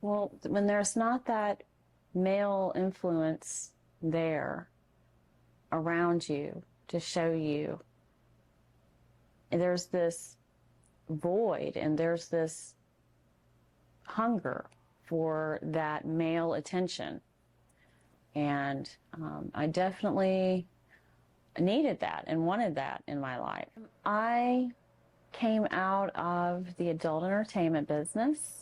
Well, when there's not that male influence there around you to show you, there's this void and there's this hunger for that male attention. And I definitely needed that and wanted that in my life. I came out of the adult entertainment business.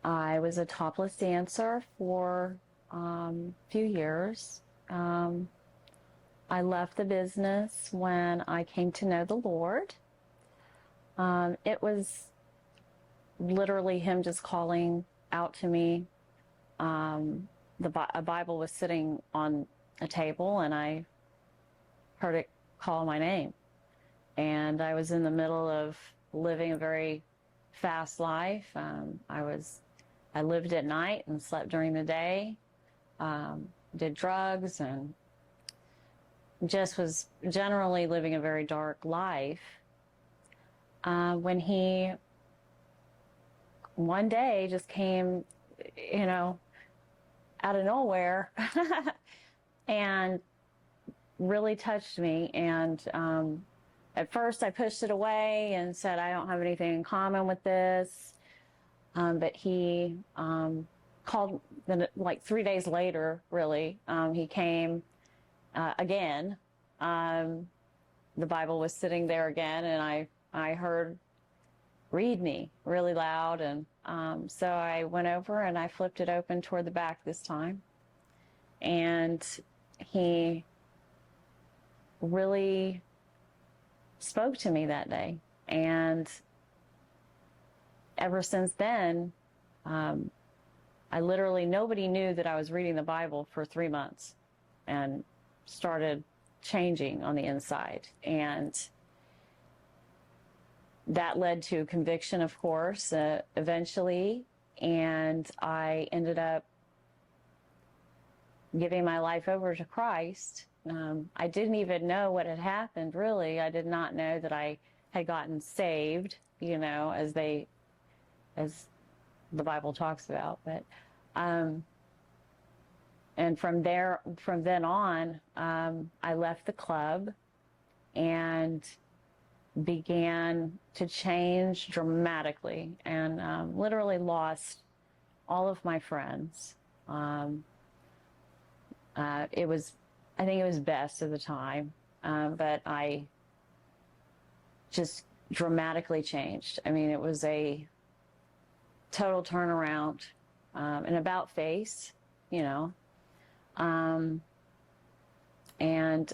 I was a topless dancer for a few years. I left the business when I came to know the Lord. It was literally him just calling out to me. A Bible was sitting on a table and I heard it call my name. And I was in the middle of living a very fast life. I lived at night and slept during the day, did drugs, and just was generally living a very dark life. When he one day just came, out of nowhere and really touched me. And at first I pushed it away and said, I don't have anything in common with this. But he called, like 3 days later, really, he came again. The Bible was sitting there again, and I heard, read me, really loud. And so I went over and I flipped it open toward the back this time. And he really spoke to me that day. And ever since then, nobody knew that I was reading the Bible for 3 months and started changing on the inside. And that led to conviction, of course, eventually. And I ended up giving my life over to Christ. I didn't even know what had happened, really. I did not know that I had gotten saved, as the Bible talks about. But and from then on, I left the club and began to change dramatically, and literally lost all of my friends. I think it was best at the time, but I just dramatically changed. I mean, it was a total turnaround, an about face, and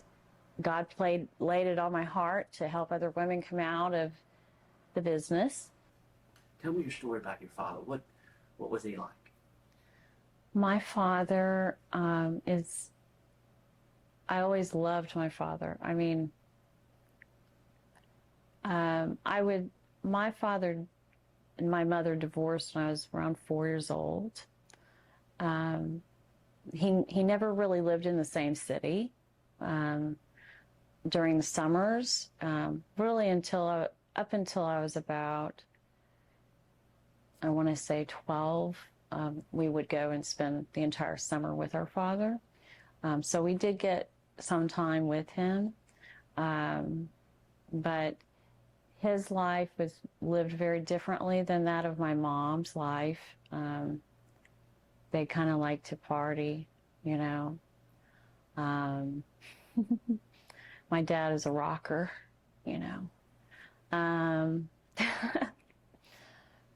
God laid it on my heart to help other women come out of the business. Tell me your story about your father. What was he like? My father I always loved my father. I mean, my father and my mother divorced when I was around 4 years old. He never really lived in the same city. During the summers, really up until I was about, I want to say 12, we would go and spend the entire summer with our father. So we did get some time with him, but his life was lived very differently than that of my mom's life. They kind of like to party, My dad is a rocker,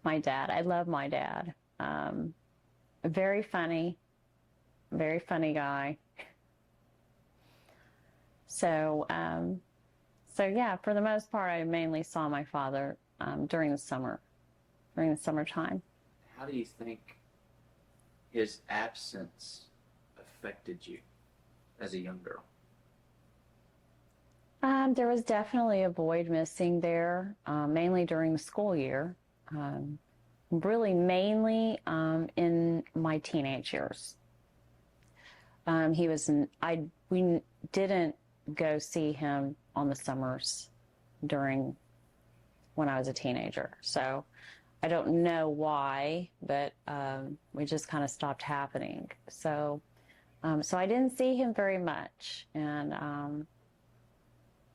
My dad, I love my dad. Very funny guy. So yeah, for the most part, I mainly saw my father during the summertime. How do you think his absence affected you as a young girl? There was definitely a void missing there, mainly during the school year. Really mainly in my teenage years. We didn't go see him on the summers when I was a teenager. So I don't know why, but we just kind of stopped happening. So so I didn't see him very much. And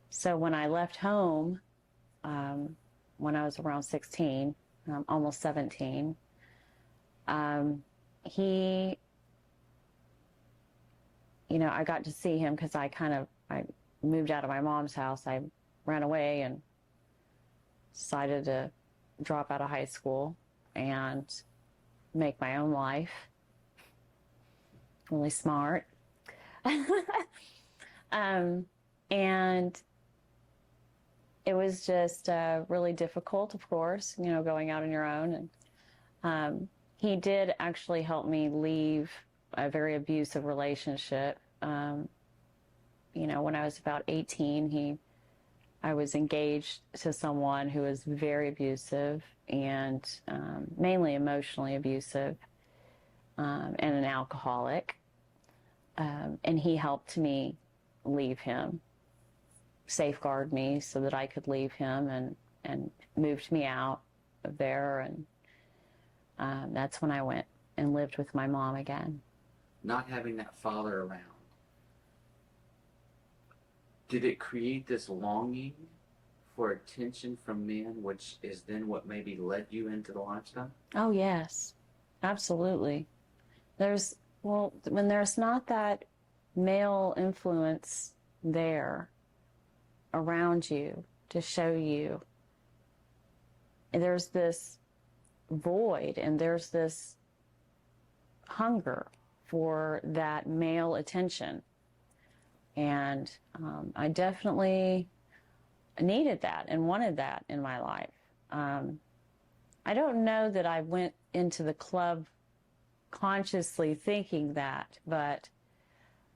so when I left home, when I was around 16, almost 17, he, you know, I got to see him because I moved out of my mom's house. I ran away and decided to drop out of high school and make my own life. Really smart. And it was just really difficult, of course, you know, going out on your own. And he did actually help me leave a very abusive relationship. You know, when I was about 18, I was engaged to someone who was very abusive and mainly emotionally abusive, and an alcoholic. And he helped me leave him, safeguard me so that I could leave him, and moved me out of there. And that's when I went and lived with my mom again. Not having that father around, did it create this longing for attention from men, which is then what maybe led you into the lifestyle? Oh, yes, absolutely. When there's not that male influence there around you to show you, there's this void and there's this hunger for that male attention. And I definitely needed that and wanted that in my life. I don't know that I went into the club consciously thinking that, but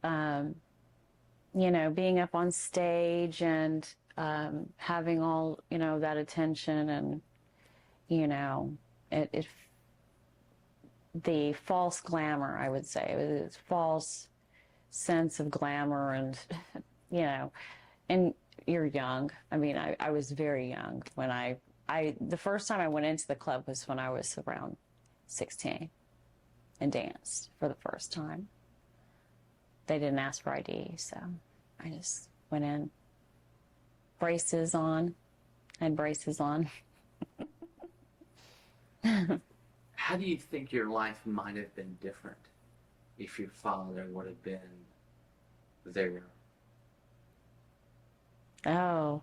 you know, being up on stage and having all, you know, that attention, and you know, the false glamour, I would say, it was this false sense of glamour, and you know, and you're young. I mean, I was very young when the first time I went into the club was when I was around 16 and danced for the first time. They didn't ask for ID, so I just went in, braces on, had braces on. How do you think your life might have been different if your father would have been there? Oh.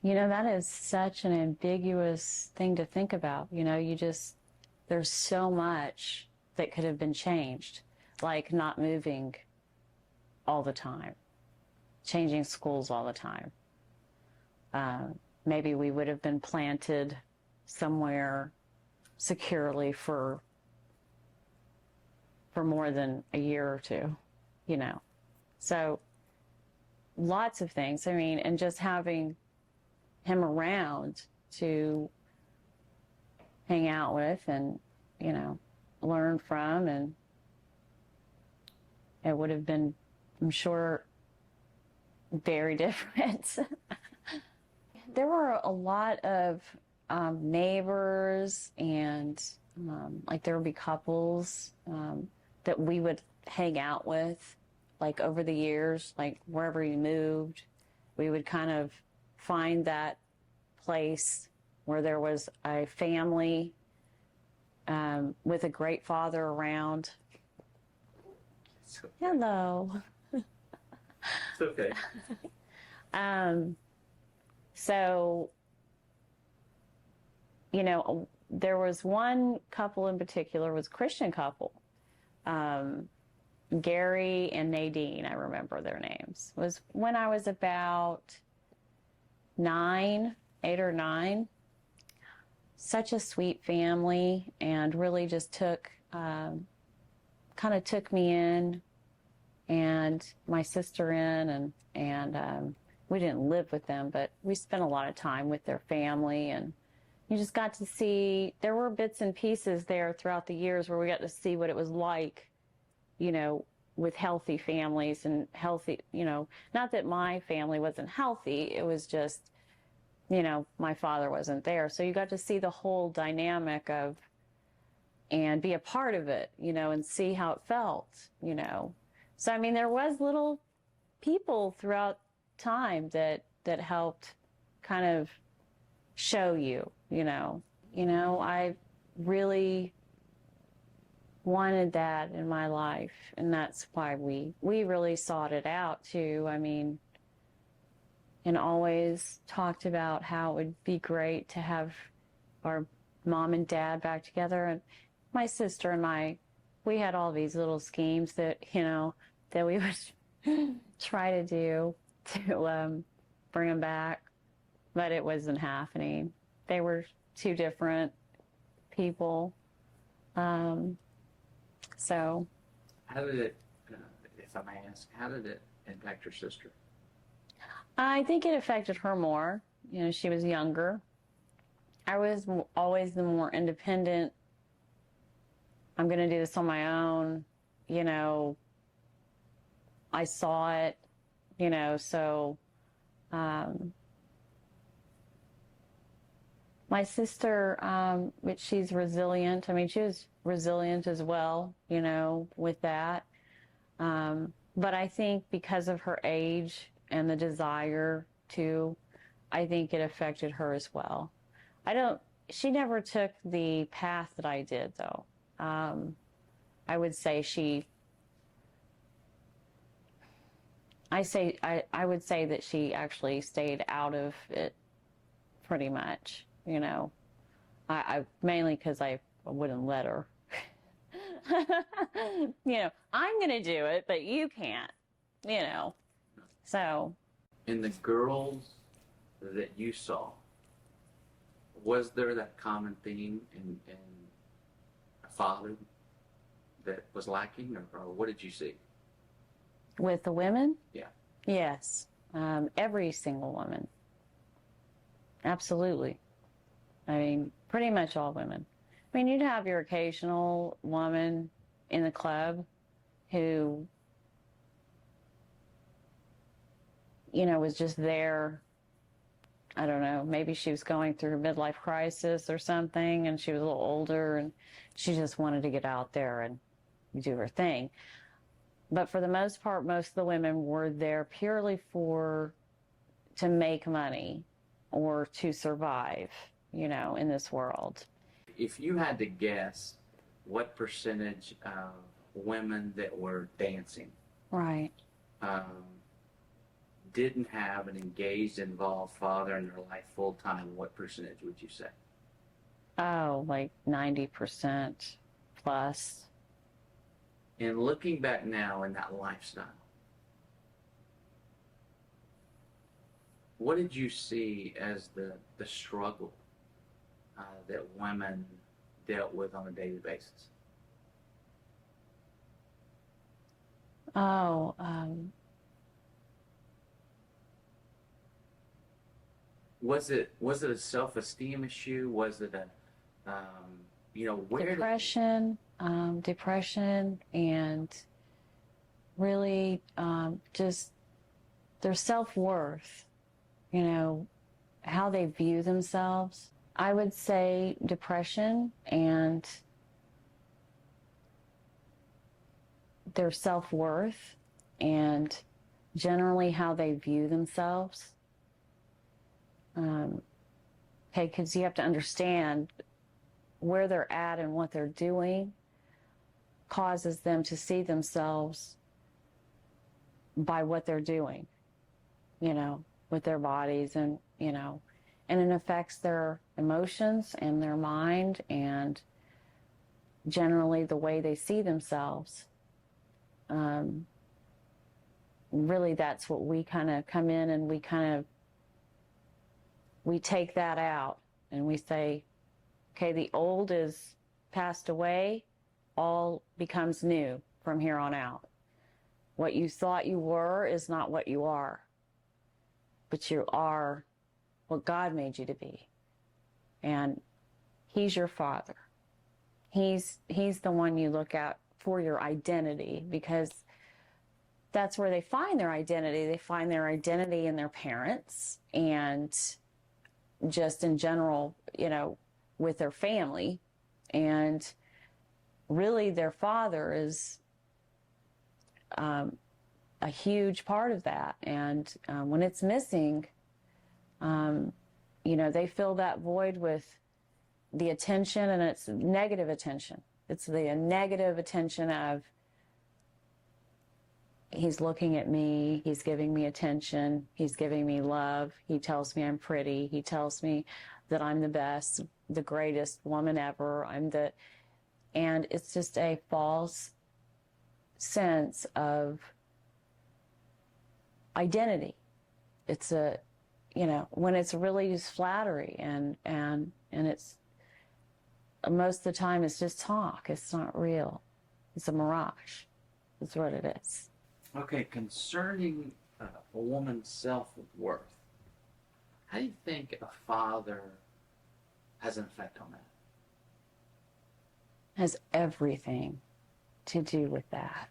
You know, that is such an ambiguous thing to think about. You know, there's so much that could have been changed, like not moving all the time, changing schools all the time. Maybe we would have been planted somewhere securely for more than a year or two, you know. So lots of things. I mean, and just having him around to hang out with and, you know, learn from, and it would have been, I'm sure, very different. There were a lot of neighbors, and like there would be couples that we would hang out with, like over the years, like wherever you moved, we would kind of find that place where there was a family with a great father around. So, Hello. it's okay. So, you know, there was one couple in particular, was a Christian couple. Gary and Nadine, I remember their names. It was when I was about 8 or 9. Such a sweet family, and really just kind of took me in and my sister in, and we didn't live with them, but we spent a lot of time with their family, and you just got to see, there were bits and pieces there throughout the years where we got to see what it was like, you know, with healthy families and healthy, you know, not that my family wasn't healthy, it was just you know, my father wasn't there. So you got to see the whole dynamic of, and be a part of it, you know, and see how it felt, you know. So, I mean, there was little people throughout time that helped kind of show you, you know. I really wanted that in my life, and that's why we really sought it out too. I mean, and always talked about how it would be great to have our mom and dad back together. And my sister and I, we had all these little schemes that, you know, that we would try to do to bring them back, but it wasn't happening. They were two different people. So. How did it, if I may ask, how did it impact your sister? I think it affected her more. You know, she was younger. I was always the more independent. I'm going to do this on my own. You know, I saw it, you know, so my sister, but she's resilient. I mean, she was resilient as well, you know, with that. But I think because of her age and the desire to, I think it affected her as well. She never took the path that I did, though. I would say I would say that she actually stayed out of it pretty much, you know. I mainly because I wouldn't let her. You know, I'm going to do it, but you can't, you know. So. In the girls that you saw, was there that common theme in a father that was lacking, or what did you see? With the women? Yeah. Yes. Every single woman. Absolutely. I mean, pretty much all women. I mean, you'd have your occasional woman in the club who, you know, was just there. I don't know, maybe she was going through a midlife crisis or something, and she was a little older, and she just wanted to get out there and do her thing. But for the most part, most of the women were there purely to make money or to survive, you know, in this world. If you had to guess what percentage of women that were dancing, right, didn't have an engaged, involved father in their life full time, what percentage would you say? Oh, like 90% plus. And looking back now in that lifestyle, what did you see as the struggle that women dealt with on a daily basis? Oh, was it a self-esteem issue? Was it a you know, where depression, and really just their self-worth, you know, how they view themselves. I would say depression and their self-worth and generally how they view themselves. Okay, because you have to understand where they're at and what they're doing causes them to see themselves by what they're doing, you know, with their bodies, and, you know, and it affects their emotions and their mind and generally the way they see themselves. Really, that's what we kind of come in and we take that out and we say, okay, the old is passed away, all becomes new from here on out. What you thought you were is not what you are, but you are what God made you to be. And He's your Father. He's the one you look at for your identity, because that's where they find their identity. They find their identity in their parents, and just in general, you know, with their family. And really their father is a huge part of that. And when it's missing, you know, they fill that void with the attention, and it's negative attention. It's the negative attention of, he's looking at me, he's giving me attention, he's giving me love, he tells me I'm pretty, he tells me that I'm the best, the greatest woman ever, and it's just a false sense of identity. It's a, you know, when it's really just flattery, and it's, most of the time it's just talk, it's not real, it's a mirage, that's what it is. Okay, concerning a woman's self-worth, how do you think a father has an effect on that? Has everything to do with that.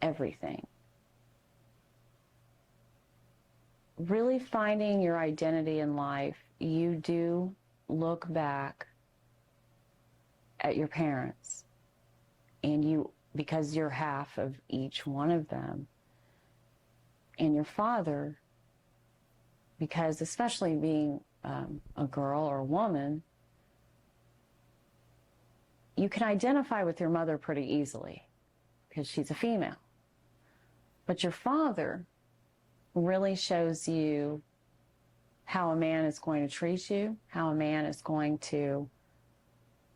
Everything. Really finding your identity in life, you do look back at your parents, and you, because you're half of each one of them, and your father, because especially being a girl or a woman, you can identify with your mother pretty easily because she's a female. But your father really shows you how a man is going to treat you, how a man is going to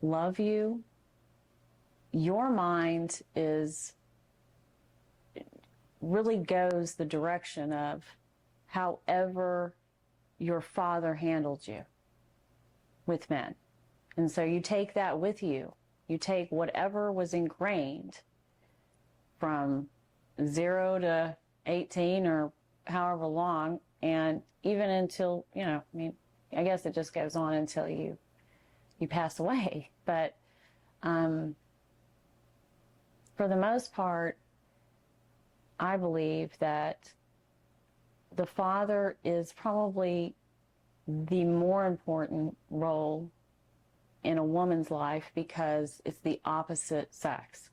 love you. Your mind really goes the direction of however your father handled you with men. And so you take that with you. You take whatever was ingrained from 0 to 18 or however long, and even until, you know, I mean, I guess it just goes on until you pass away. But for the most part, I believe that the father is probably the more important role in a woman's life because it's the opposite sex.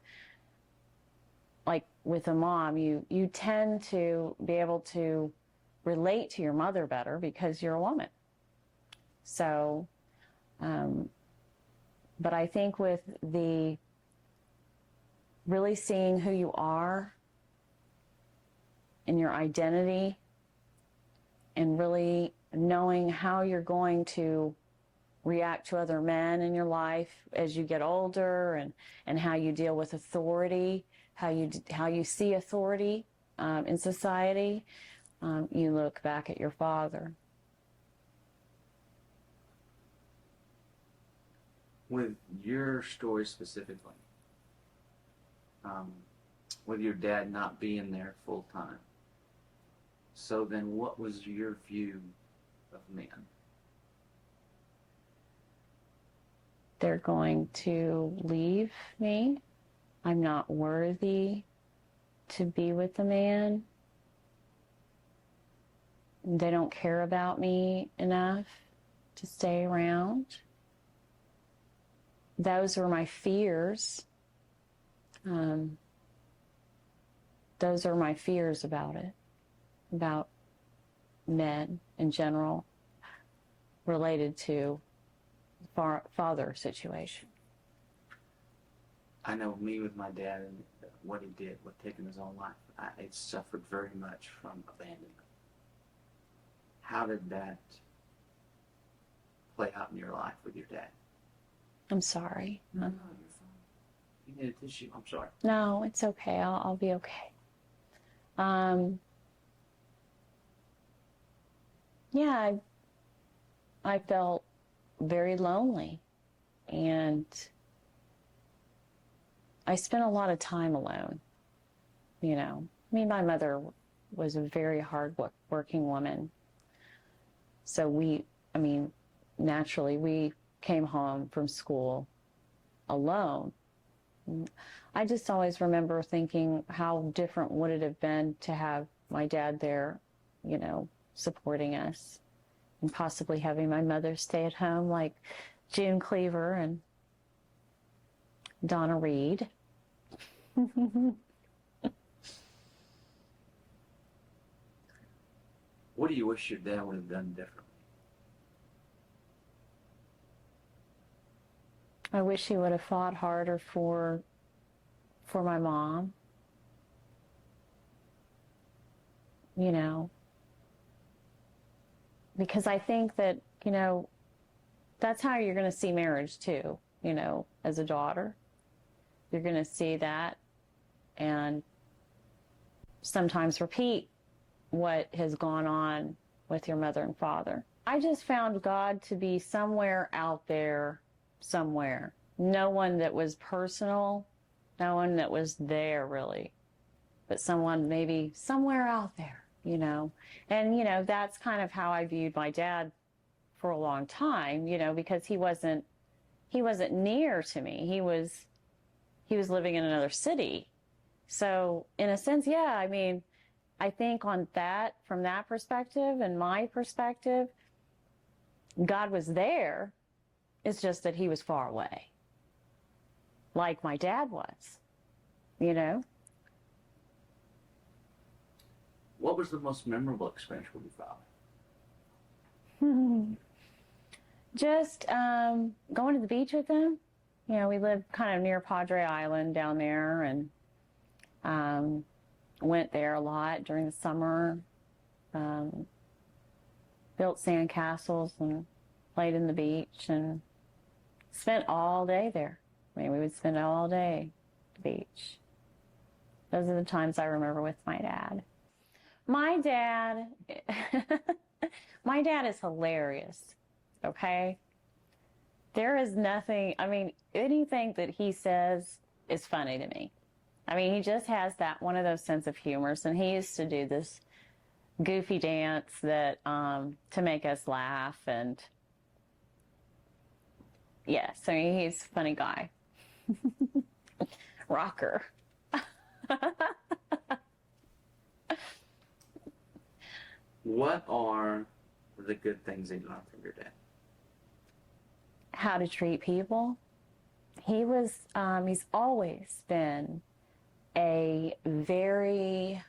Like with a mom, you tend to be able to relate to your mother better because you're a woman. So, but I think with the really seeing who you are and your identity, and really knowing how you're going to react to other men in your life as you get older, and how you deal with authority, how you see authority in society, you look back at your father. With your story specifically, with your dad not being there full time, so then what was your view of men? They're going to leave me. I'm not worthy to be with a man. They don't care about me enough to stay around. Those were my fears. Those are my fears about it, about men in general, related to the father situation. I know me with my dad and what he did with taking his own life, it suffered very much from abandonment. How did that play out in your life with your dad? I'm sorry. No, you're fine. You need a tissue. I'm sorry. No, it's okay. I'll be okay. Yeah, I felt very lonely, and I spent a lot of time alone. You know, I mean, my mother was a very hard-working woman. So naturally, we came home from school alone. I just always remember thinking, how different would it have been to have my dad there, you know, supporting us. and possibly having my mother stay at home like June Cleaver and Donna Reed. What do you wish your dad would have done differently? I wish he would have fought harder for my mom. You know, because I think that, you know, that's how you're going to see marriage too, you know, as a daughter. You're going to see that and sometimes repeat what has gone on with your mother and father. I just found God to be somewhere out there, somewhere. No one that was personal, no one that was there really, but someone maybe somewhere out there, you know. And, you know, that's kind of how I viewed my dad for a long time, you know, because he wasn't near to me. He was living in another city. So in a sense, yeah, I mean, I think on that, from that perspective and my perspective, God was there. It's just that he was far away. Like my dad was, you know? What was the most memorable experience with your father? Just going to the beach with him. You know, we lived kind of near Padre Island down there, and went there a lot during the summer. Built sand castles and played in the beach and spent all day there. I mean, we would spend all day at the beach. Those are the times I remember with my dad. My dad is hilarious, okay? There is nothing, I mean, anything that he says is funny to me. I mean, he just has that one of those sense of humors, and he used to do this goofy dance that to make us laugh, and yes, I mean, he's a funny guy. Rocker. What are the good things that you learned from your dad? How to treat people. He's always been a very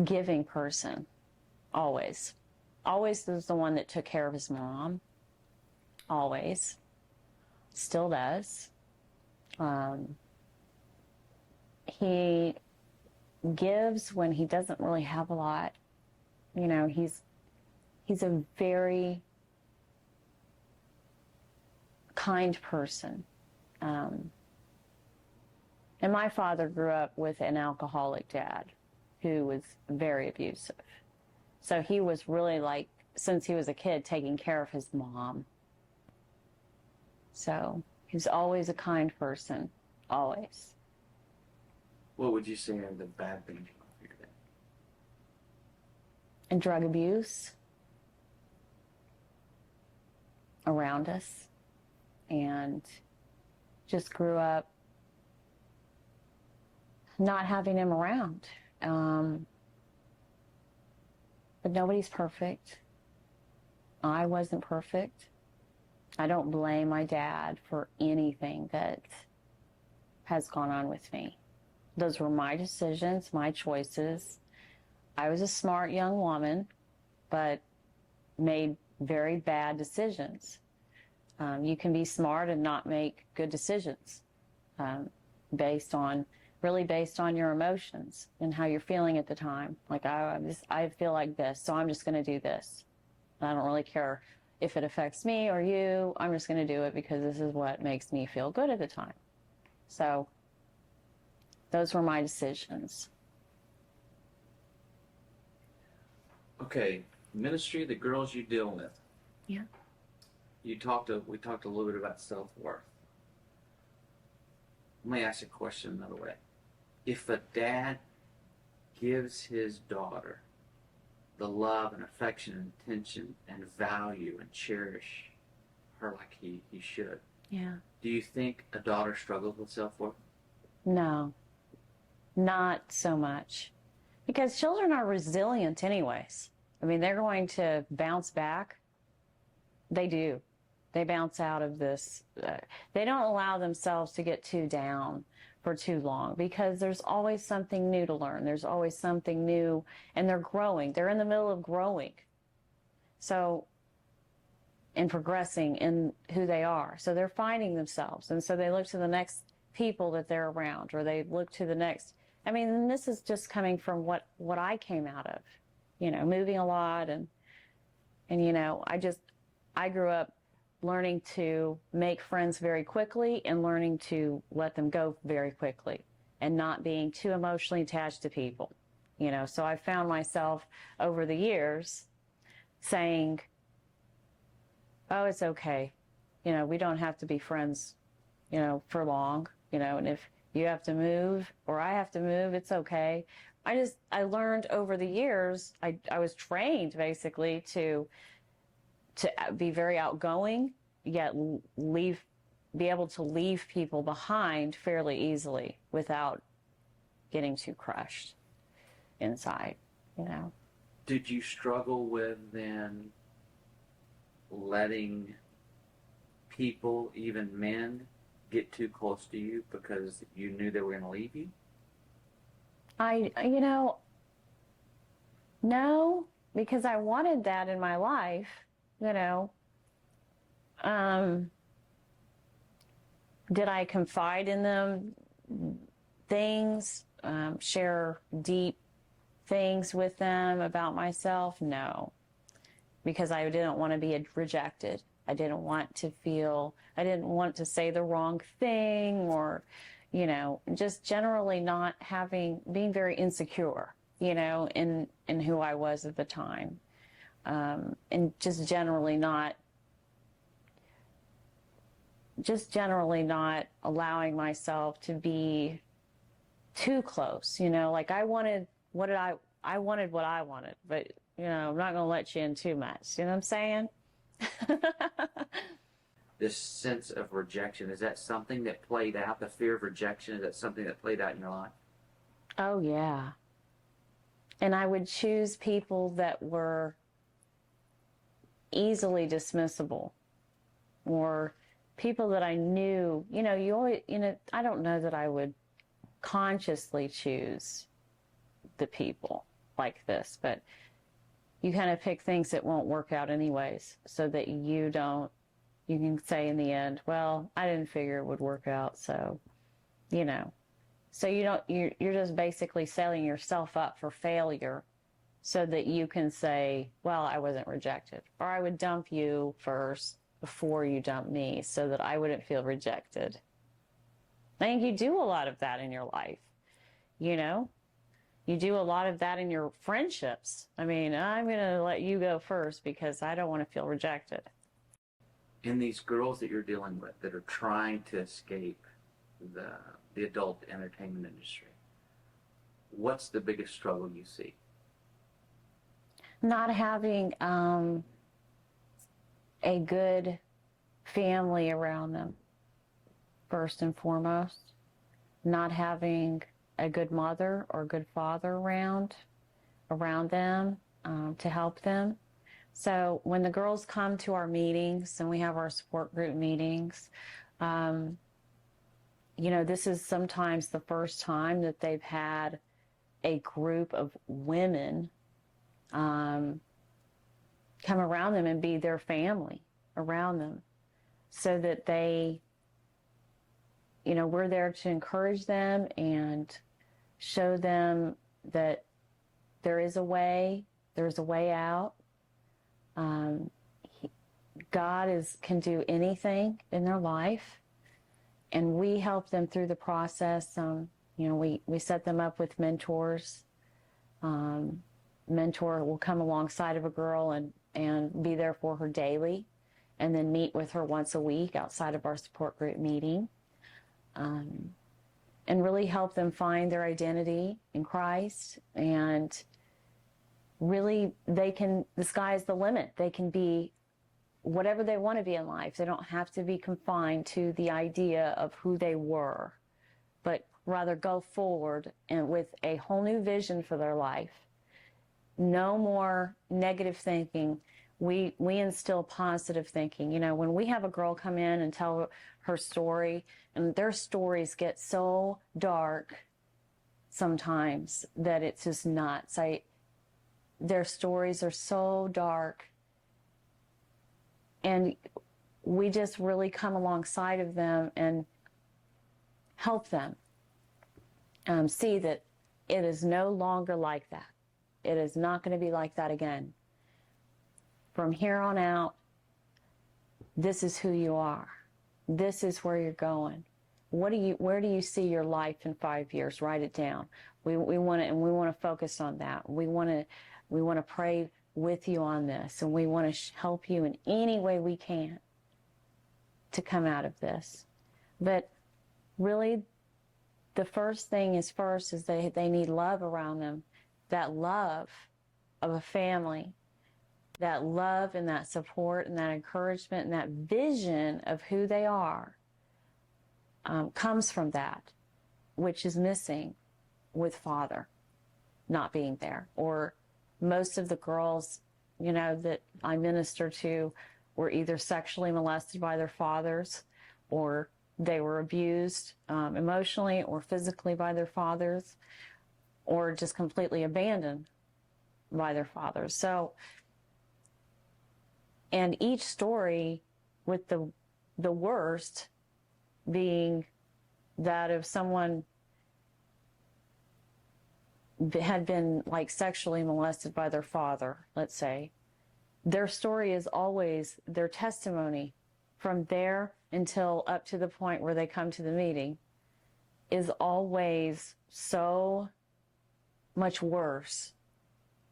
giving person. Always. Always was the one that took care of his mom. Always. Still does. He gives when he doesn't really have a lot. You know, he's a very kind person. And my father grew up with an alcoholic dad who was very abusive. So he was really, like, since he was a kid, taking care of his mom. So he was always a kind person, always. What would you say are the bad things you learned from your dad? And drug abuse around us. And just grew up not having him around. But nobody's perfect. I wasn't perfect. I don't blame my dad for anything that has gone on with me. Those were my decisions, my choices. I was a smart young woman, but made very bad decisions. You can be smart and not make good decisions based on your emotions and how you're feeling at the time. Like, I feel like this, so I'm just going to do this. I don't really care if it affects me or you. I'm just going to do it because this is what makes me feel good at the time. So those were my decisions. Okay, ministry, the girls you deal with. Yeah. We talked a little bit about self-worth. Let me ask a question another way. If a dad gives his daughter the love and affection and attention and value and cherish her like he should, Yeah. do you think a daughter struggles with self-worth? No, not so much. Because children are resilient anyways. I mean, they're going to bounce back. They do. They bounce out of this. They don't allow themselves to get too down for too long, because there's always something new to learn. There's always something new, and they're growing. They're in the middle of growing. So, and progressing in who they are. So they're finding themselves. And so they look to the next people that they're around, or they look to the next. I mean, and this is just coming from what I came out of, you know, moving a lot. And you know, I grew up learning to make friends very quickly and learning to let them go very quickly and not being too emotionally attached to people, you know. So I found myself over the years saying, oh, it's okay. You know, we don't have to be friends, you know, for long, you know, and if you have to move or I have to move, it's okay. I learned over the years, I was trained basically to be very outgoing, yet be able to leave people behind fairly easily without getting too crushed inside, you know. Did you struggle with then letting people, even men, get too close to you because you knew they were going to leave you? You know, no, because I wanted that in my life, you know. Did I confide in them things, share deep things with them about myself? No, because I didn't want to be rejected. I didn't want to say the wrong thing, or, you know, just generally being very insecure, you know, in who I was at the time. And just generally not allowing myself to be too close, you know. Like I wanted what I wanted, but, you know, I'm not going to let you in too much. You know what I'm saying? This sense of rejection, is that something that played out? The fear of rejection, is that something that played out in your life? Oh, yeah. And I would choose people that were easily dismissible, or people that I knew, you know, I don't know that I would consciously choose the people like this, but you kind of pick things that won't work out anyways, so that you can say in the end, well, I didn't figure it would work out, so, you know. So you're just basically setting yourself up for failure so that you can say, well, I wasn't rejected. Or I would dump you first before you dump me so that I wouldn't feel rejected. I think you do a lot of that in your life, you know? You do a lot of that in your friendships. I mean, I'm going to let you go first because I don't want to feel rejected. In these girls that you're dealing with that are trying to escape the adult entertainment industry, what's the biggest struggle you see? Not having a good family around them, first and foremost. Not having a good mother or good father around them to help them. So when the girls come to our meetings and we have our support group meetings, you know, this is sometimes the first time that they've had a group of women come around them and be their family around them, so that they, you know, we're there to encourage them and show them that there's a way out. God can do anything in their life, and we help them through the process. You know, we set them up with mentors. Mentor will come alongside of a girl and be there for her daily, and then meet with her once a week outside of our support group meeting, and really help them find their identity in Christ. And really, the sky's the limit. They can be whatever they want to be in life. They don't have to be confined to the idea of who they were, but rather go forward and with a whole new vision for their life no more negative thinking. We instill positive thinking. You know, when we have a girl come in and tell her story, and their stories get so dark sometimes that it's just nuts. Their stories are so dark, and we just really come alongside of them and help them see that it is no longer like that. It is not going to be like that again. From here on out, this is who you are. This is where you're going. Where do you see your life in 5 years? Write it down. We want to focus on that. We want to pray with you on this, and we want to help you in any way we can to come out of this. But really, the first thing is they need love around them. That love of a family, that love and that support and that encouragement and that vision of who they are comes from that, which is missing with father not being there. Or most of the girls, you know, that I minister to were either sexually molested by their fathers, or they were abused emotionally or physically by their fathers, or just completely abandoned by their fathers. So, and each story with the worst being that of someone had been like sexually molested by their father, let's say, their story is always their testimony from there until up to the point where they come to the meeting is always so much worse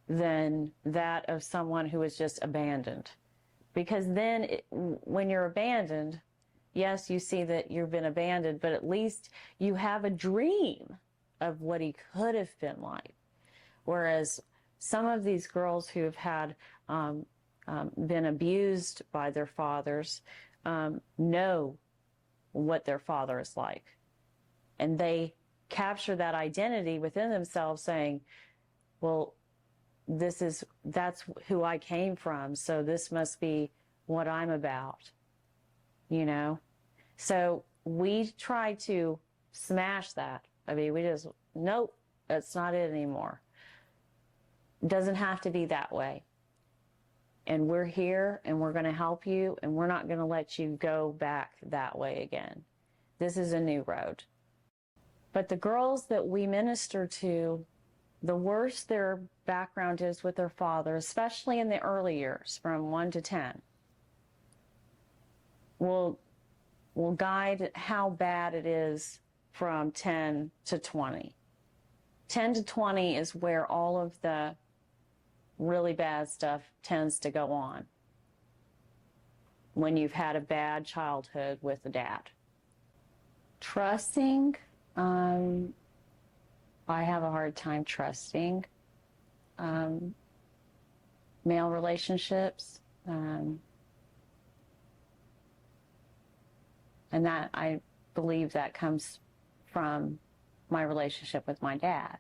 than that of someone who was just abandoned. Because then when you're abandoned, yes, you see that you've been abandoned, but at least you have a dream of what he could have been like. Whereas some of these girls who have had been abused by their fathers know what their father is like. And they capture that identity within themselves saying, well, that's who I came from, so this must be what I'm about, you know? So we try to smash that. I mean, nope, that's not it anymore. It doesn't have to be that way. And we're here, and we're going to help you, and we're not going to let you go back that way again. This is a new road. But the girls that we minister to, the worse their background is with their father, especially in the early years, from 1 to 10, will guide how bad it is from 10 to 20. 10 to 20 is where all of the really bad stuff tends to go on, when you've had a bad childhood with a dad. Trusting, I have a hard time trusting male relationships. And that, I believe that comes from my relationship with my dad.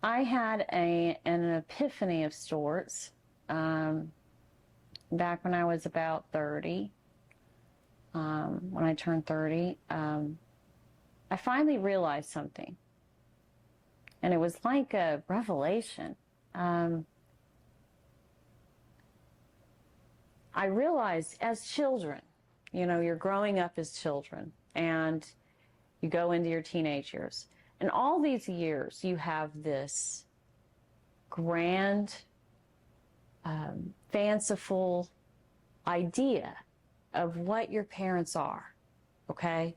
I had an epiphany of sorts back when I was about 30. When I turned 30, I finally realized something. And it was like a revelation. I realized as children, you know, you're growing up as children and you go into your teenage years. And all these years you have this grand, fanciful idea of what your parents are, okay?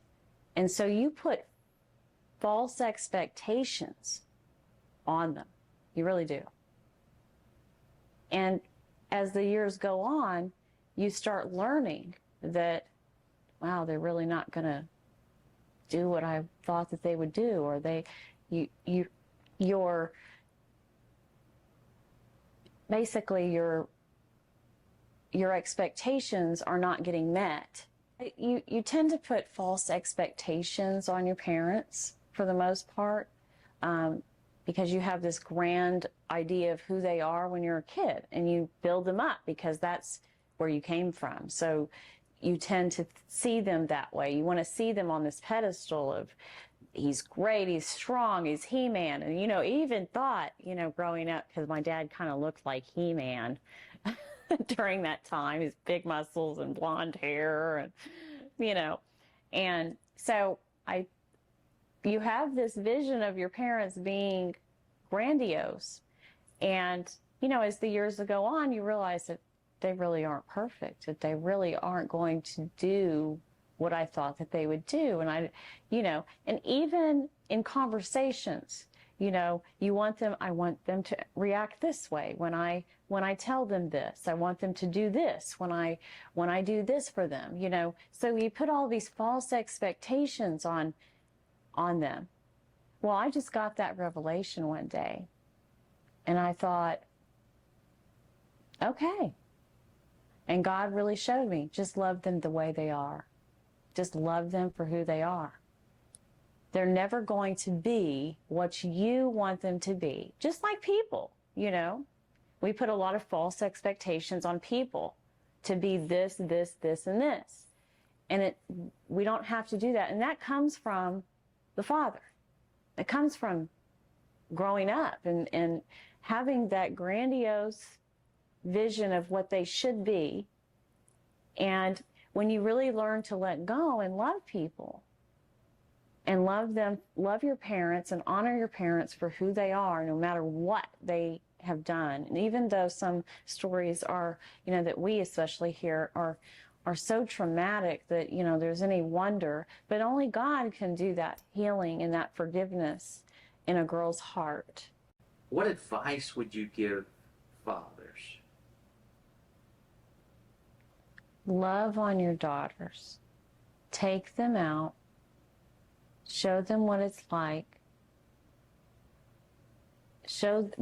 And so you put false expectations on them. You really do. And as the years go on, you start learning that, wow, they're really not going to do what I thought that they would do, or your expectations are not getting met. You tend to put false expectations on your parents for the most part. because you have this grand idea of who they are when you're a kid, and you build them up because that's where you came from. So you tend to see them that way. You want to see them on this pedestal of, he's great, he's strong, he's He-Man. And, you know, even thought, you know, growing up, because my dad kind of looked like He-Man during that time, his big muscles and blonde hair, and, you know, and so you have this vision of your parents being grandiose. And, you know, as the years go on, you realize that they really aren't perfect, that they really aren't going to do what I thought that they would do. And you know, and even in conversations, you know, I want them to react this way when I tell them this. I want them to do this when I do this for them, you know. So you put all these false expectations on them. Well, I just got that revelation one day, and I thought, okay. And God really showed me, just love them the way they are. Just love them for who they are. They're never going to be what you want them to be. Just like people, you know. We put a lot of false expectations on people to be this, this, this, and this. And we don't have to do that. And that comes from the Father. It comes from growing up and having that grandiose vision of what they should be. And when you really learn to let go and love people and love them, love your parents and honor your parents for who they are, no matter what they have done. And even though some stories are, you know, that we especially hear are so traumatic that, you know, there's any wonder, but only God can do that healing and that forgiveness in a girl's heart. What advice would you give fathers? Love on your daughters. Take them out. Show them what it's like.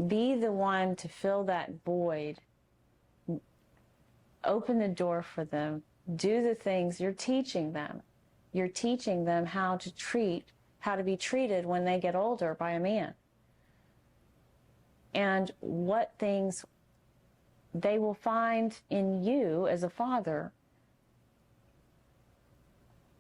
Be the one to fill that void. Open the door for them. Do the things you're teaching them. You're teaching them how to be treated when they get older by a man. And what things they will find in you as a father,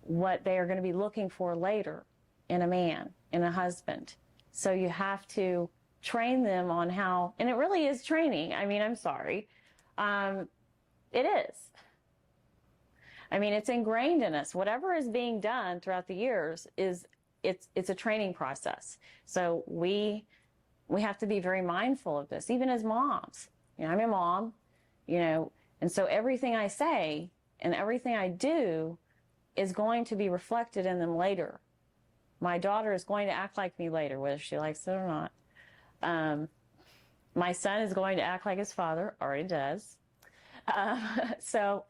what they are going to be looking for later in a man, in a husband. So you have to train them on how, and it really is training. I mean, I'm sorry. It is. I mean, it's ingrained in us. Whatever is being done throughout the years it's a training process. So we have to be very mindful of this, even as moms. You know, I'm a mom, you know, and so everything I say and everything I do is going to be reflected in them later. My daughter is going to act like me later, whether she likes it or not. My son is going to act like his father, already does. So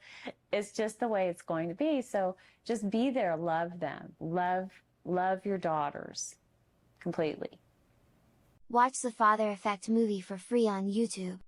it's just the way it's going to be. So just be there, love them, love your daughters completely. Watch the Father Effect movie for free on YouTube.